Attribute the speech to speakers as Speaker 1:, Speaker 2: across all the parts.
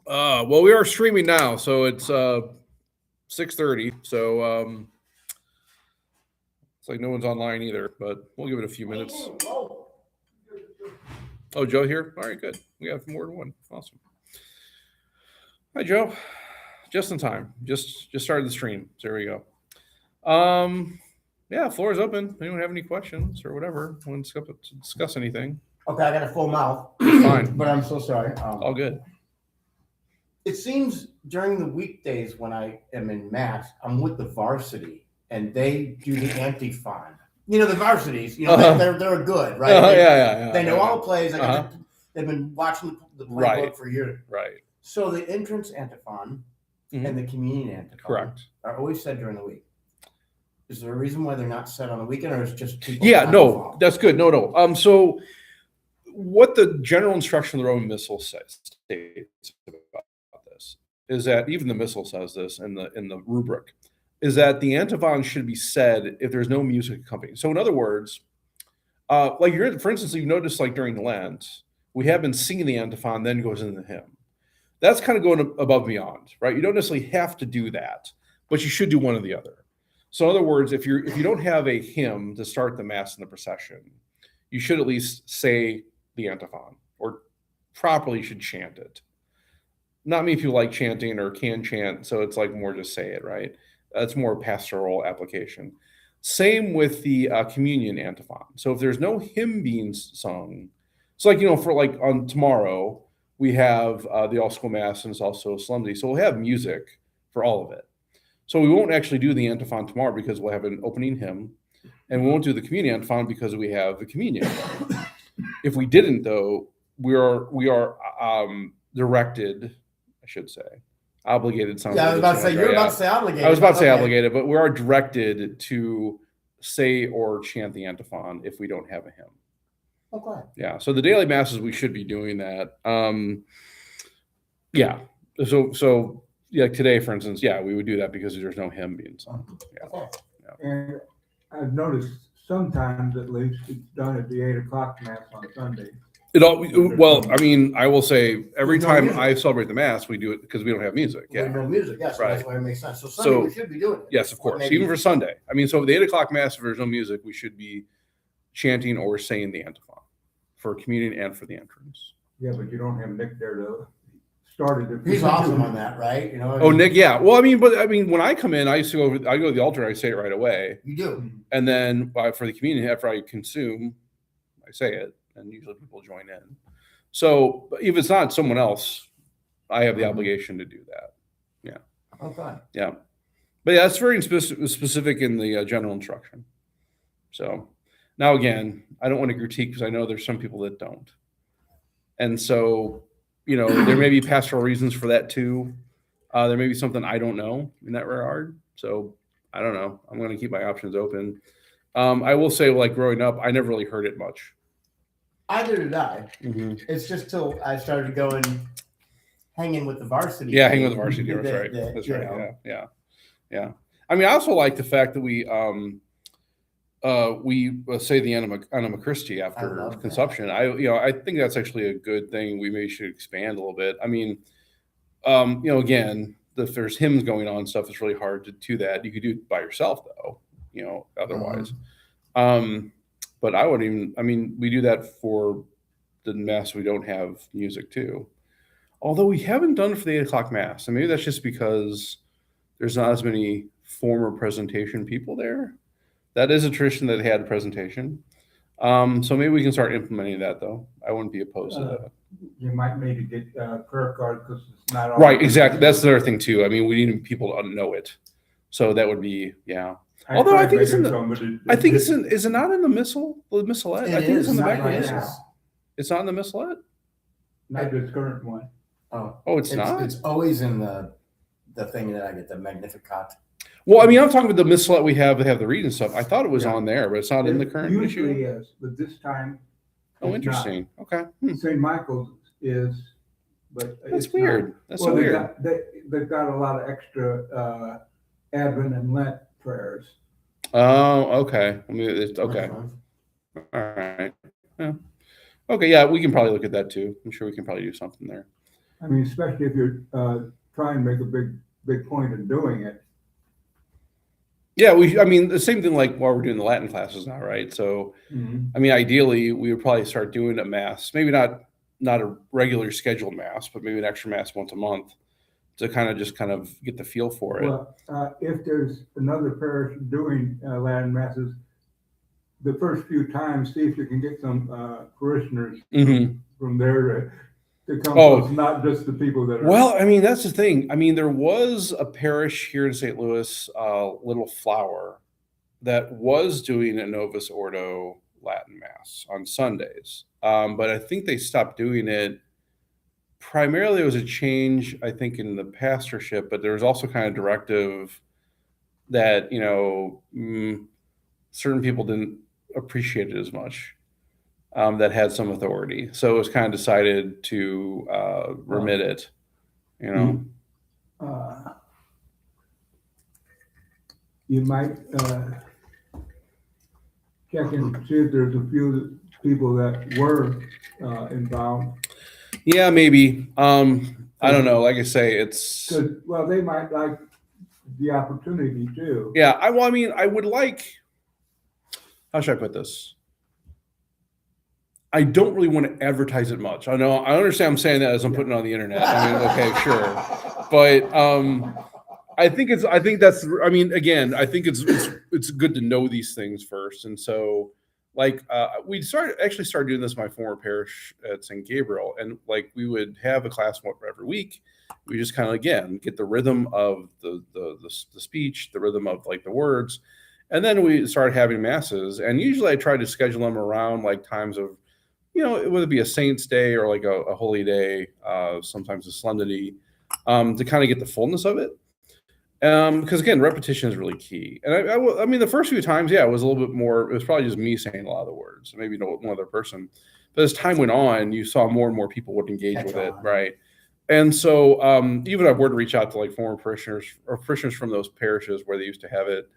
Speaker 1: Well, we are streaming now, so it's 6:30. So it's like no one's online either, but we'll give it a few minutes. Oh, Joe here. All right, good. We have more than one. Awesome. Hi, Joe. Just in time. Just started the stream. So there we go. Yeah, floor is open. Anyone have any questions or whatever? Want to discuss anything?
Speaker 2: Okay, I got a full mouth.
Speaker 1: Fine.
Speaker 2: But I'm so sorry.
Speaker 1: All good.
Speaker 2: It seems during the weekdays when I am in Mass, I'm with the varsity and they do the antiphon. You know, the varsities, they're good, right?
Speaker 1: Yeah.
Speaker 2: They know
Speaker 1: yeah.
Speaker 2: all the plays. They've been watching the playbook
Speaker 1: Right.
Speaker 2: for years.
Speaker 1: Right.
Speaker 2: So the entrance antiphon and the communion antiphon
Speaker 1: Correct.
Speaker 2: are always said during the week. Is there a reason why they're not said on the weekend, or is it just people?
Speaker 1: Yeah,
Speaker 2: not
Speaker 1: no,
Speaker 2: involved?
Speaker 1: that's good. No. So what the general instruction of the Roman Missal states about this is that even the Missal says this in the rubric, is that the antiphon should be said if there's no music accompanying. So in other words, like for instance, you notice like during Lent, we have been singing the antiphon, then goes into the hymn. That's kind of going above and beyond, right? You don't necessarily have to do that, but you should do one or the other. So in other words, if you don't have a hymn to start the Mass and the procession, you should at least say the antiphon, or properly should chant it. Not many people like chanting or can chant, so it's like more just say it, right? That's more pastoral application. Same with the communion antiphon. So if there's no hymn being sung, it's like, for like on tomorrow, we have the All School Mass and it's also Solemnity. So we'll have music for all of it. So we won't actually do the antiphon tomorrow because we'll have an opening hymn, and we won't do the communion antiphon because we have the communion. If we didn't, though, we are directed, I should say, obligated.
Speaker 2: Yeah, I was about to say you're about to say obligated.
Speaker 1: I was about to say obligated, but we are directed to say or chant the antiphon if we don't have a hymn.
Speaker 2: Okay.
Speaker 1: Yeah. So the daily masses, we should be doing that. Yeah. So. Yeah, today, for instance, we would do that because there's no hymn being sung. Yeah.
Speaker 3: And I've noticed sometimes, at least, it's done at the 8:00 Mass on Sunday.
Speaker 1: I will say every time I celebrate the Mass, we do it because we don't have music.
Speaker 2: Yeah, no music. Yes,
Speaker 1: right.
Speaker 2: That's why it makes sense. So Sunday we should be doing it.
Speaker 1: Yes, of course, even for Sunday. So the 8:00 Mass, if there's no music, we should be chanting or saying the antiphon for communion and for the entrance.
Speaker 3: Yeah, but you don't have Nick there to start it.
Speaker 2: He's awesome on that, right?
Speaker 1: Nick, yeah. Well, when I come in, I go to the altar, I say it right away.
Speaker 2: You do.
Speaker 1: And then for the communion, after I consume, I say it, and usually people join in. So if it's not someone else, I have the obligation to do that. Yeah.
Speaker 2: Okay.
Speaker 1: Yeah. But yeah, it's very specific in the general instruction. So now again, I don't want to critique because I know there's some people that don't. And so, there may be pastoral reasons for that too. There may be something I don't know in that regard. So I don't know. I'm going to keep my options open. I will say, like growing up, I never really heard it much.
Speaker 2: Either did I. Mm-hmm. It's just till I started hanging with the varsity.
Speaker 1: Yeah, hanging with the varsity. That's right. That's right. Yeah. I also like the fact that we say the Anima Christi after consumption. I think that's actually a good thing. We maybe should expand a little bit. Again, if there's hymns going on and stuff, it's really hard to do that. You could do it by yourself though, otherwise. But I wouldn't even, we do that for the Mass. We don't have music too. Although we haven't done it for the 8:00 Mass. And maybe that's just because there's not as many former presentation people there. That is a tradition that they had a presentation. So maybe we can start implementing that, though. I wouldn't be opposed to that.
Speaker 3: You might need to get prayer cards because it's not all
Speaker 1: right. Exactly. That's the other thing too. We need people to know it. So that would be Although I think it's in the. I think it's in. Is it not in the Missal? The Missalette. I think it's in the back of the Missal. It's not in the Missalette.
Speaker 3: Not the current one.
Speaker 2: Oh,
Speaker 1: it's not.
Speaker 2: It's always in the thing that I get, the Magnificat.
Speaker 1: Well, I'm talking about the Missalette we have that have the reading stuff. I thought it was on there, but it's not in the current issue.
Speaker 3: Usually is, but this time.
Speaker 1: Oh, interesting. Okay.
Speaker 3: St. Michael's is, but
Speaker 1: that's weird. That's so weird.
Speaker 3: They've got a lot of extra Advent and Lent prayers.
Speaker 1: Oh, okay. Okay. All right. Yeah. Okay. Yeah, we can probably look at that too. I'm sure we can probably do something there.
Speaker 3: I mean, especially if you're, trying to make a big point in doing it.
Speaker 1: Yeah, I mean, the same thing like while we're doing the Latin classes now, right? So, I mean, ideally, we would probably start doing a mass, maybe not a regular scheduled mass, but maybe an extra mass once a month to kind of get the feel for it.
Speaker 3: Well, if there's another parish doing Latin masses, the first few times, see if you can get some parishioners
Speaker 1: Mhm.
Speaker 3: from there to come.
Speaker 1: Oh.
Speaker 3: So it's not just the people that are.
Speaker 1: Well, I mean, that's the thing. I mean, there was a parish here in St. Louis, Little Flower, that was doing a Novus Ordo Latin Mass on Sundays. But I think they stopped doing it. Primarily, it was a change, I think, in the pastorship, but there was also kind of directive that, certain people didn't appreciate it as much, that had some authority. So it was kind of decided to remit it,
Speaker 3: You might check and see if there's a few people that were involved.
Speaker 1: Yeah, maybe. I don't know. Like I say, it's.
Speaker 3: Well, they might like the opportunity too.
Speaker 1: Yeah, I would like. How should I put this? I don't really want to advertise it much. I understand I'm saying that as I'm putting it on the internet. I mean, okay, sure. But I think it's good to know these things first. And so like we started doing this in my former parish at St. Gabriel, and like we would have a class every week. We just kind of again get the rhythm of the speech, the rhythm of like the words, and then we started having masses. And usually I try to schedule them around like times of, whether it be a saint's day or like a holy day, sometimes a solemnity, to kind of get the fullness of it. Because again, repetition is really key. And I mean, the first few times, yeah, it was a little bit more. It was probably just me saying a lot of the words, maybe no one other person. But as time went on, you saw more and more people would engage with it, right? And so even I would reach out to like former parishioners or parishioners from those parishes where they used to have it.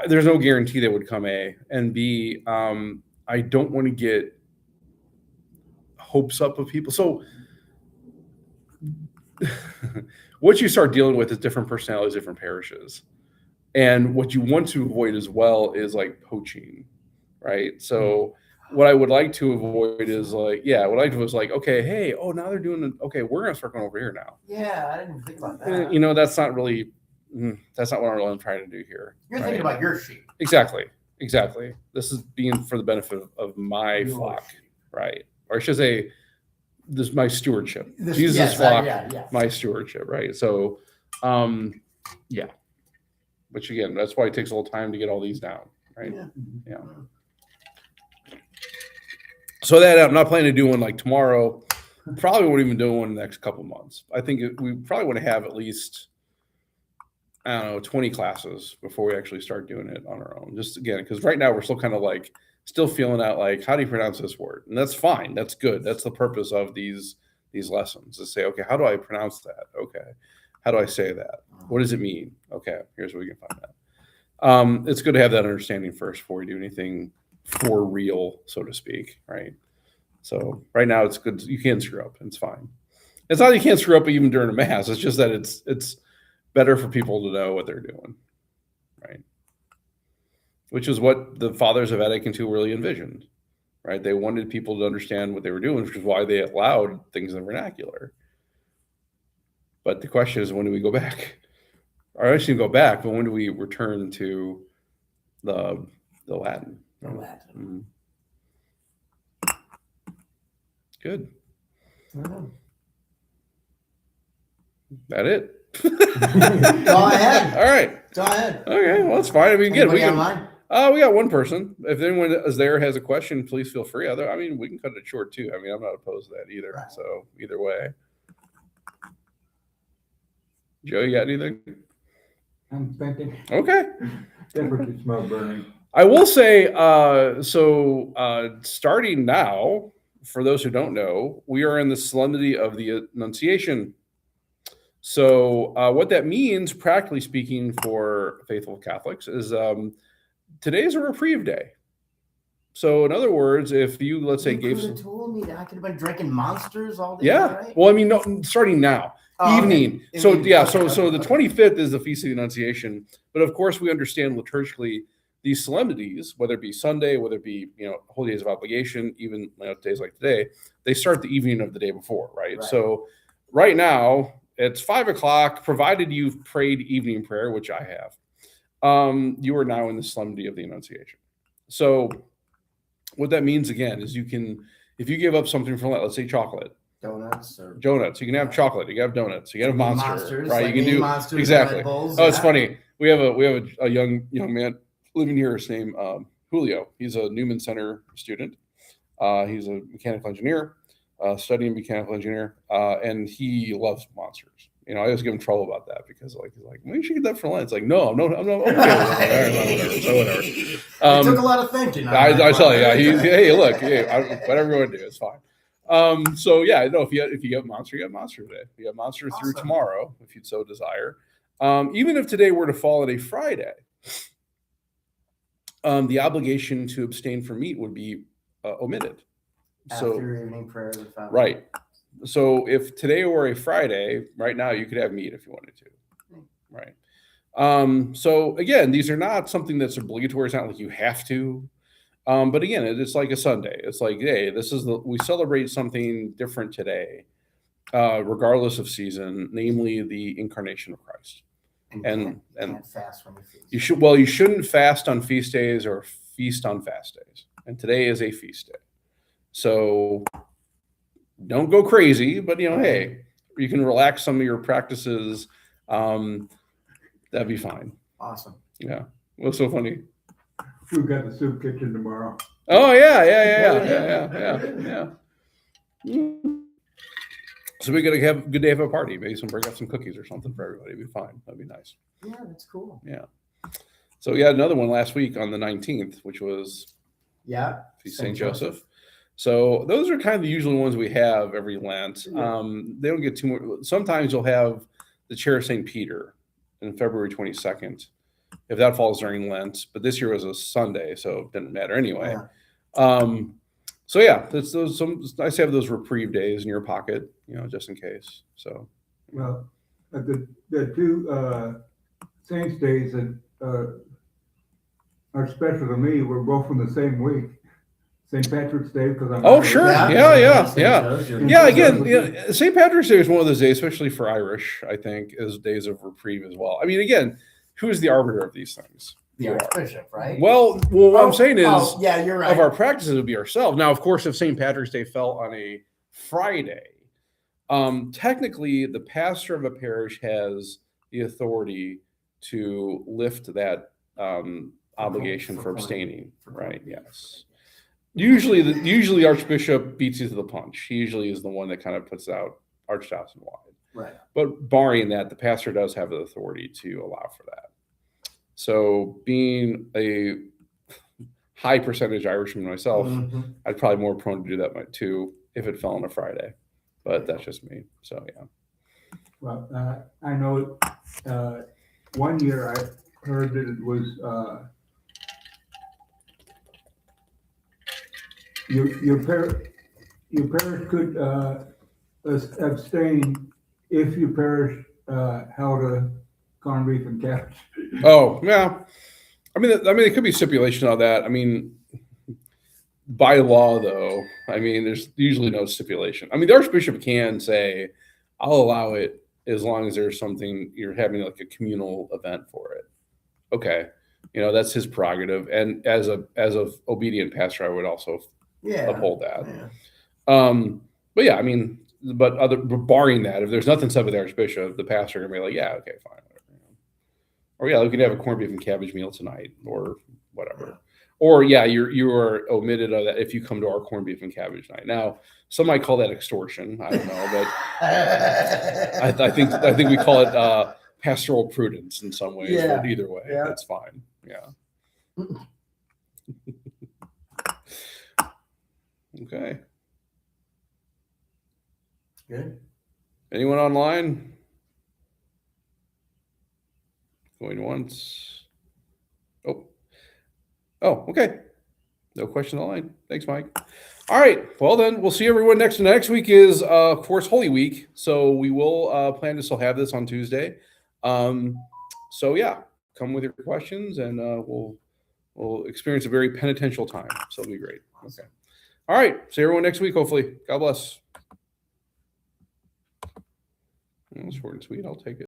Speaker 1: There's no guarantee they would come A, and B. I don't want to get hopes up of people. So what you start dealing with is different personalities, different parishes. And what you want to avoid as well is like poaching, right? So what I would like to avoid is like, okay, hey, now they're doing it. Okay, we're going to start going over here now.
Speaker 2: Yeah, I didn't even think about that.
Speaker 1: That's not really, that's not what I'm trying to do here.
Speaker 2: You're thinking about your sheep.
Speaker 1: Exactly. This is being for the benefit of my flock, right? Or I should say, this is my stewardship. Jesus' flock, my stewardship, right? So, yeah. Which again, that's why it takes a little time to get all these down, right? Yeah. So that I'm not planning to do one like tomorrow. Probably won't even do one in the next couple months. I think we probably want to have at least 20 classes before we actually start doing it on our own. Just again, because right now we're still kind of like still feeling out like, how do you pronounce this word? And that's fine. That's good. That's the purpose of these lessons, to say, okay, how do I pronounce that? Okay. How do I say that? What does it mean? Okay, here's where we can find that. It's good to have that understanding first before we do anything for real, so to speak, right? So right now it's good. You can't screw up. It's fine. It's not that you can't screw up even during a mass. It's just that it's better for people to know what they're doing, right? Which is what the fathers of Vatican II really envisioned, right? They wanted people to understand what they were doing, which is why they allowed things in the vernacular. But the question is, when do we go back? Or actually go back, but when do we return to the Latin?
Speaker 2: The Latin.
Speaker 1: Mm-hmm. Good. That it?
Speaker 2: Go ahead.
Speaker 1: All right.
Speaker 2: Go ahead.
Speaker 1: Okay, well, that's fine. I mean, again, we
Speaker 2: online?
Speaker 1: we got one person. If anyone is there has a question, please feel free. I mean, we can cut it short too. I mean, I'm not opposed to that either. Right. So either way. Joe, you got anything?
Speaker 3: I'm thinking.
Speaker 1: Okay.
Speaker 3: Definitely smell burning.
Speaker 1: I will say, starting now, for those who don't know, we are in the Solemnity of the Annunciation. So what that means, practically speaking, for faithful Catholics is today is a reprieve day. So in other words, if you, let's say,
Speaker 2: you
Speaker 1: gave
Speaker 2: some... told told me that I could have been drinking Monsters all day.
Speaker 1: Yeah.
Speaker 2: Right?
Speaker 1: Well, I mean, no, starting now.
Speaker 2: Oh, okay.
Speaker 1: Evening. So
Speaker 2: Evening.
Speaker 1: yeah,
Speaker 2: Okay,
Speaker 1: so the
Speaker 2: okay.
Speaker 1: 25th is the Feast of the Annunciation, but of course we understand liturgically these solemnities, whether it be Sunday, whether it be holy days of obligation, even days like today, they start the evening of the day before, right?
Speaker 2: Right.
Speaker 1: So right now it's 5:00, provided you've prayed evening prayer, which I have. You are now in the solemnity of the Annunciation. So what that means again is you can, if you give up something for Lent, let's say chocolate.
Speaker 2: Donuts or
Speaker 1: Donuts. You can have chocolate. You can have donuts. You can have Monsters, right?
Speaker 2: like
Speaker 1: you can do
Speaker 2: Monsters,
Speaker 1: exactly.
Speaker 2: Red Bulls,
Speaker 1: Oh, it's
Speaker 2: yeah.
Speaker 1: funny. We have a young man living here. His name Julio. He's a Newman Center student. He's a mechanical engineer, studying mechanical engineer, and he loves Monsters. I always give him trouble about that because he's like, well, you should get that for Lent. It's like, no, I'm not okay with it. Whatever.
Speaker 2: It took a lot of thinking.
Speaker 1: I tell you, yeah. Hey, look, whatever you want to do, it's fine. So yeah, no, if you get Monster, you have Monster today. You have Monster through
Speaker 2: Awesome.
Speaker 1: tomorrow, if you'd so desire. Even if today were to fall on a Friday, the obligation to abstain from meat would be omitted.
Speaker 2: After
Speaker 1: So
Speaker 2: your evening prayer, the fountain.
Speaker 1: right. So if today were a Friday, right now you could have meat if you wanted to. Right. So again, these are not something that's obligatory. It's not like you have to. But again, it's like a Sunday. It's like, hey, we celebrate something different today, regardless of season, namely the incarnation of Christ. And
Speaker 2: can't fast when you feast.
Speaker 1: You shouldn't fast on feast days or feast on fast days. And today is a feast day. So don't go crazy, but hey, you can relax some of your practices. That'd be fine.
Speaker 2: Awesome.
Speaker 1: Yeah. What's so funny?
Speaker 3: We've got the soup kitchen tomorrow.
Speaker 1: Oh yeah. So we're gonna have a good day of a party. Maybe bring up some cookies or something for everybody. It'd be fine. That'd be nice.
Speaker 2: Yeah, that's cool.
Speaker 1: Yeah. So we had another one last week on the 19th, which was Feast St. Joseph. So those are kind of the usual ones we have every Lent.
Speaker 2: Yeah.
Speaker 1: They don't get too much. Sometimes you'll have the Chair of St. Peter on February 22nd, if that falls during Lent. But this year was a Sunday, so it didn't matter anyway.
Speaker 2: Yeah.
Speaker 1: So yeah, it's nice to have those reprieve days in your pocket, just in case. So
Speaker 3: Well, the two Saints days that are special to me were both from the same week. St. Patrick's Day, because I'm
Speaker 1: oh sure, yeah.
Speaker 2: Yeah.
Speaker 1: Again, St. Patrick's Day is one of those days, especially for Irish, I think, is days of reprieve as well. I mean, again, who is the arbiter of these things?
Speaker 2: The Archbishop, right?
Speaker 1: Well, what I'm saying is,
Speaker 2: yeah, you're right.
Speaker 1: of our practices would be ourselves. Now, of course, if St. Patrick's Day fell on a Friday, technically the pastor of a parish has the authority to lift that obligation for abstaining. Right? Yes. Usually Archbishop beats you to the punch. He usually is the one that kind of puts out archdiocesan wide.
Speaker 2: Right.
Speaker 1: But barring that, the pastor does have the authority to allow for that. So being a high percentage Irishman myself, I'd probably more prone to do that too if it fell on a Friday. But that's just me. So yeah.
Speaker 3: Well, I know one year I heard that it was your parish could abstain if your parish held a corned beef and cabbage.
Speaker 1: Oh yeah, I mean, it could be stipulation on that. I mean, by law, though, there's usually no stipulation. I mean, the Archbishop can say, "I'll allow it as long as there's something you're having like a communal event for it." Okay, that's his prerogative, and as a obedient pastor, I would also uphold that.
Speaker 2: Yeah.
Speaker 1: But yeah, but barring that, if there's nothing said with the Archbishop, the pastor gonna be like, "Yeah, okay, fine." Or yeah, we can have a corned beef and cabbage meal tonight, or whatever.
Speaker 2: Yeah.
Speaker 1: Or yeah, you are omitted of that if you come to our corned beef and cabbage night. Now, some might call that extortion. I don't know, but I think we call it pastoral prudence in some ways.
Speaker 2: Yeah.
Speaker 1: But either way,
Speaker 2: Yeah.
Speaker 1: that's fine. Yeah. Okay.
Speaker 2: Good.
Speaker 1: Anyone online? Going once. Oh, okay. No question online. Thanks, Mike. All right. Well, then we'll see everyone next week is, of course, Holy Week. So we will plan to still have this on Tuesday. So yeah, come with your questions and we'll experience a very penitential time. So it'll be great. Okay. All right. See everyone next week, hopefully. God bless. Short and sweet. I'll take it.